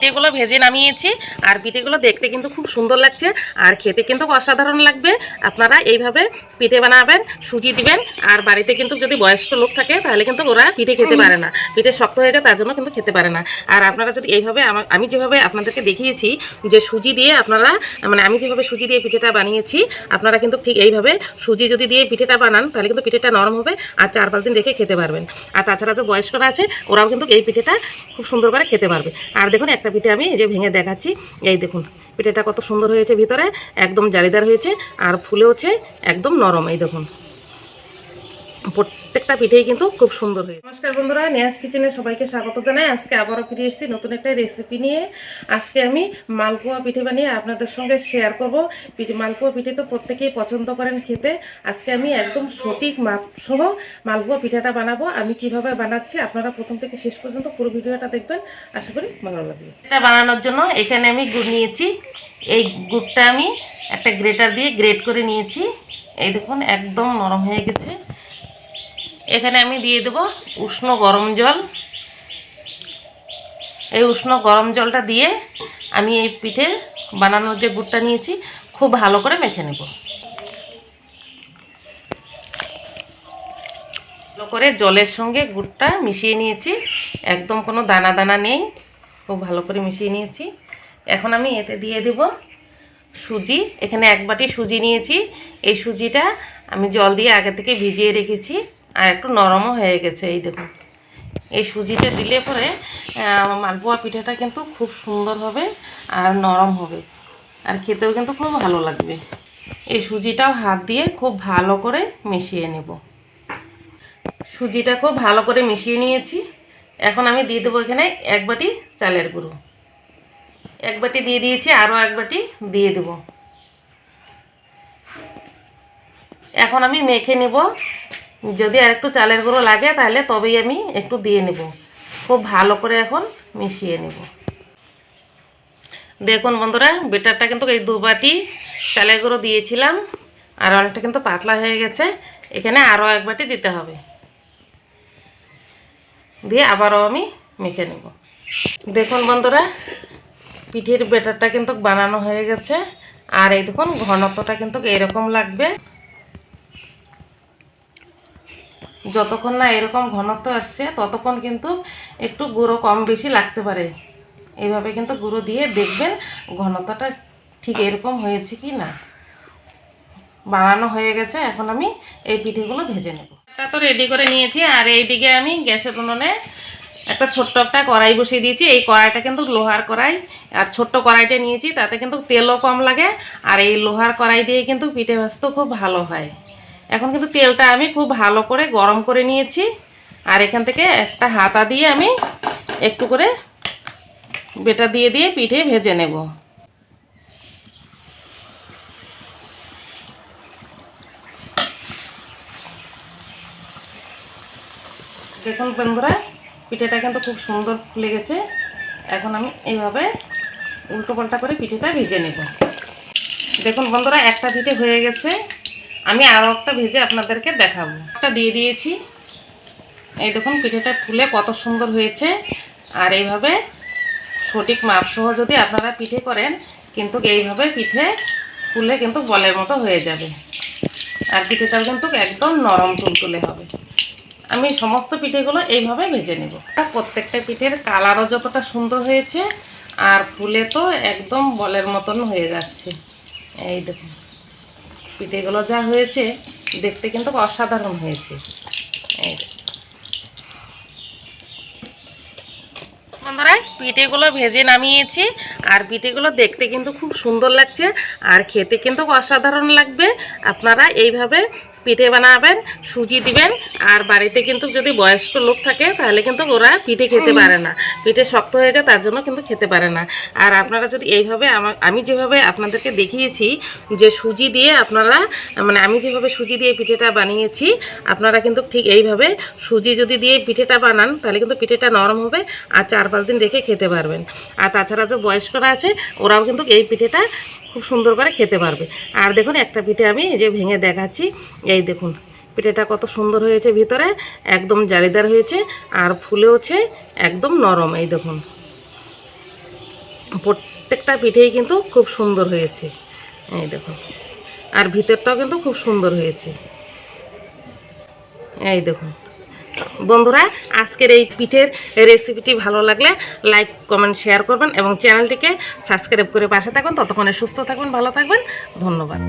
পিঠেগুলো ভেজে নামিয়েছি আর পিঠেগুলো দেখতে কিন্তু খুব সুন্দর লাগছে আর খেতে কিন্তু অসাধারণ লাগবে। আপনারা এইভাবে পিঠে বানাবেন, সুজি দিবেন। আর বাড়িতে কিন্তু যদি বয়স্ক লোক থাকে তাহলে কিন্তু ওরা পিঠে খেতে পারে না, পিঠে শক্ত হয়ে যায়, তার জন্য কিন্তু খেতে পারে না। আর আপনারা যদি এইভাবে আমি যেভাবে আপনাদেরকে দেখিয়েছি যে সুজি দিয়ে আপনারা আমি যেভাবে সুজি দিয়ে পিঠেটা বানিয়েছি, আপনারা কিন্তু ঠিক এইভাবে সুজি যদি দিয়ে পিঠেটা বানান তাহলে কিন্তু পিঠেটা নরম হবে আর 4-5 দিন রেখে খেতে পারবেন। আর তাছাড়া যে বয়স্করা আছে ওরাও কিন্তু এই পিঠেটা খুব সুন্দর করে খেতে পারবে। আর দেখুন একটা পিঠে আমি এই যে ভেঙে দেখাচ্ছি। এই দেখুন পিঠেটা কত সুন্দর হয়েছে, ভিতরে একদম জালিদার হয়েছে আর ফুলেওছে একদম নরম। এই দেখুন প্রত্যেকটা পিঠেই কিন্তু খুব সুন্দর হয়েছে। নমস্কার বন্ধুরা, নেহাজ কিচেনে সবাইকে স্বাগত জানাই। আজকে আবারও ফিরে এসেছি নতুন একটা রেসিপি নিয়ে। আজকে আমি মালপোয়া পিঠে বানিয়ে আপনাদের সঙ্গে শেয়ার করব। মালপোয়া পিঠে তো প্রত্যেকেই পছন্দ করেন খেতে। আজকে আমি একদম সঠিক মাপ সহ মালপোয়া পিঠাটা বানাবো। আমি কিভাবে বানাচ্ছি আপনারা প্রথম থেকে শেষ পর্যন্ত পুরো ভিডিওটা দেখবেন, আশা করি ভালো লাগবে। এটা বানানোর জন্য এখানে আমি গুড় নিয়েছি। এই গুড়টা আমি একটা গ্রেটার দিয়ে গ্রেট করে নিয়েছি। এই দেখুন একদম নরম হয়ে গেছে। এখানে আমি দিয়ে দেব উষ্ণ গরম জল। এই উষ্ণ গরম জলটা দিয়ে আমি এই পিঠে বানানোর যে গুড়টা নিয়েছি খুব ভালো করে মেখে নেব। ভালো করে জলের সঙ্গে গুড়টা মিশিয়ে নিয়েছি, একদম কোনো দানা দানা নেই, খুব ভালো করে মিশিয়ে নিয়েছি। এখন আমি এতে দিয়ে দেব সুজি। এখানে 1 বাটি সুজি নিয়েছি। এই সুজিটা আমি জল দিয়ে আগে থেকে ভিজিয়ে রেখেছি আর একটু নরমও হয়ে গেছে। এই দেখুন এই সুজিটা দিলে পরে মালপোয়া পিঠাটা কিন্তু খুব সুন্দর হবে আর নরম হবে আর খেতেও কিন্তু খুব ভালো লাগবে। এই সুজিটাও হাত দিয়ে খুব ভালো করে মিশিয়ে নেব। সুজিটা খুব ভালো করে মিশিয়ে নিয়েছি। এখন আমি দিয়ে দেবো এখানে 1 বাটি চালের গুঁড়ো। 1 বাটি দিয়ে দিয়েছি, আরও 1 বাটি দিয়ে দেব। এখন আমি মেখে নেব। যদি আর একটু চালের গুঁড়ো লাগে তাহলে তবেই আমি একটু দিয়ে নেব। খুব ভালো করে এখন মিশিয়ে নেব। দেখুন বন্ধুরা, বেটারটা কিন্তু এই 2 বাটি চালের গুঁড়ো দিয়েছিলাম আর অনেকটা কিন্তু পাতলা হয়ে গেছে। এখানে আরও 1 বাটি দিতে হবে, দিয়ে আবারও আমি মেখে নেব। দেখুন বন্ধুরা, পিঠের বেটারটা কিন্তু বানানো হয়ে গেছে আর এই দেখুন ঘনত্বটা কিন্তু এরকম লাগবে। যতক্ষণ না এরকম ঘনত্ব আসছে ততক্ষণ কিন্তু একটু গুঁড়ো কম বেশি লাগতে পারে। এইভাবে কিন্তু গুঁড়ো দিয়ে দেখবেন ঘনত্বটা ঠিক এরকম হয়েছে কি না। বানানো হয়ে গেছে, এখন আমি এই পিঠেগুলো ভেজে নেব। এটা তো রেডি করে নিয়েছি আর এইদিকে আমি গ্যাসের উনুনে একটা ছোট্ট একটা কড়াই বসিয়ে দিয়েছি। এই কড়াইটা কিন্তু লোহার কড়াই আর ছোট্ট কড়াইটা নিয়েছি, তাতে কিন্তু তেলও কম লাগে আর এই লোহার কড়াই দিয়ে কিন্তু পিঠে ভাজতেও খুব ভালো হয়। এখন কিন্তু তেলটা আমি খুব ভালো করে গরম করে নিয়েছি আর এখান থেকে একটা হাতা দিয়ে আমি একটু করে বেটা দিয়ে দিয়ে পিঠে ভেজে নেব। দেখুন বন্ধুরা, পিঠেটা কিন্তু খুব সুন্দর ফুলে গেছে। এখন আমি এইভাবে উল্টো পাল্টা করে পিঠেটা ভেজে নেব। দেখুন বন্ধুরা, একটা পিঠে হয়ে গেছে, আমি আরও একটা ভেজে আপনাদেরকে দেখাবো। একটা দিয়ে দিয়েছি। এই দেখুন পিঠেটা ফুলে কত সুন্দর হয়েছে। আর এইভাবে সঠিক মাপ সহ যদি আপনারা পিঠে করেন কিন্তু এইভাবে পিঠে ফুলে কিন্তু বলের মতো হয়ে যাবে আর পিঠেটাও কিন্তু একদম নরম তুলতুলে হবে। আমি সমস্ত পিঠেগুলো এইভাবে ভেজে নেব। প্রত্যেকটা পিঠের কালারও যতটা সুন্দর হয়েছে আর ফুলে তো একদম বলের মতন হয়ে যাচ্ছে। এই দেখুন পিঠেগুলো যা হয়েছে দেখতে কিন্তু অসাধারণ হয়েছে। এই বন্ধুরা, পিঠেগুলো ভেজে নামিয়েছি আর পিঠেগুলো দেখতে কিন্তু খুব সুন্দর লাগছে আর খেতে কিন্তু অসাধারণ লাগবে। আপনারা এইভাবে পিঠে বানাবেন, সুজি দিবেন। আর বাড়িতে কিন্তু যদি বয়স্ক লোক থাকে তাহলে কিন্তু ওরা পিঠে খেতে পারে না, পিঠে শক্ত হয়ে যায়, তার জন্য কিন্তু খেতে পারে না। আর আপনারা যদি এইভাবে আমি যেভাবে আপনাদেরকে দেখিয়েছি যে সুজি দিয়ে আপনারা আমি যেভাবে সুজি দিয়ে পিঠেটা বানিয়েছি, আপনারা কিন্তু ঠিক এইভাবে সুজি যদি দিয়ে পিঠেটা বানান তাহলে কিন্তু পিঠেটা নরম হবে আর 4-5 দিন রেখে খেতে পারবেন। আর তাছাড়া যে বয়স্করা আছে ওরাও কিন্তু এই পিঠেটা খুব সুন্দর করে খেতে পারবে। আর দেখুন একটা পিঠে আমি এই যে ভেঙে দেখাচ্ছি। এই দেখুন পিঠেটা কত সুন্দর হয়েছে, ভিতরে একদম জালিদার হয়েছে আর ফুলেওছে একদম নরম। এই দেখুন প্রত্যেকটা পিঠেই কিন্তু খুব সুন্দর হয়েছে, এই দেখুন। আর ভিতরটাও কিন্তু খুব সুন্দর হয়েছে, এই দেখুন। বন্ধুরা, আজকের এই পিঠের রেসিপিটি ভালো লাগলে লাইক কমেন্ট শেয়ার করবেন এবং চ্যানেলটিকে সাবস্ক্রাইব করে পাশে থাকুন। ততক্ষণে সুস্থ থাকবেন, ভালো থাকবেন, ধন্যবাদ।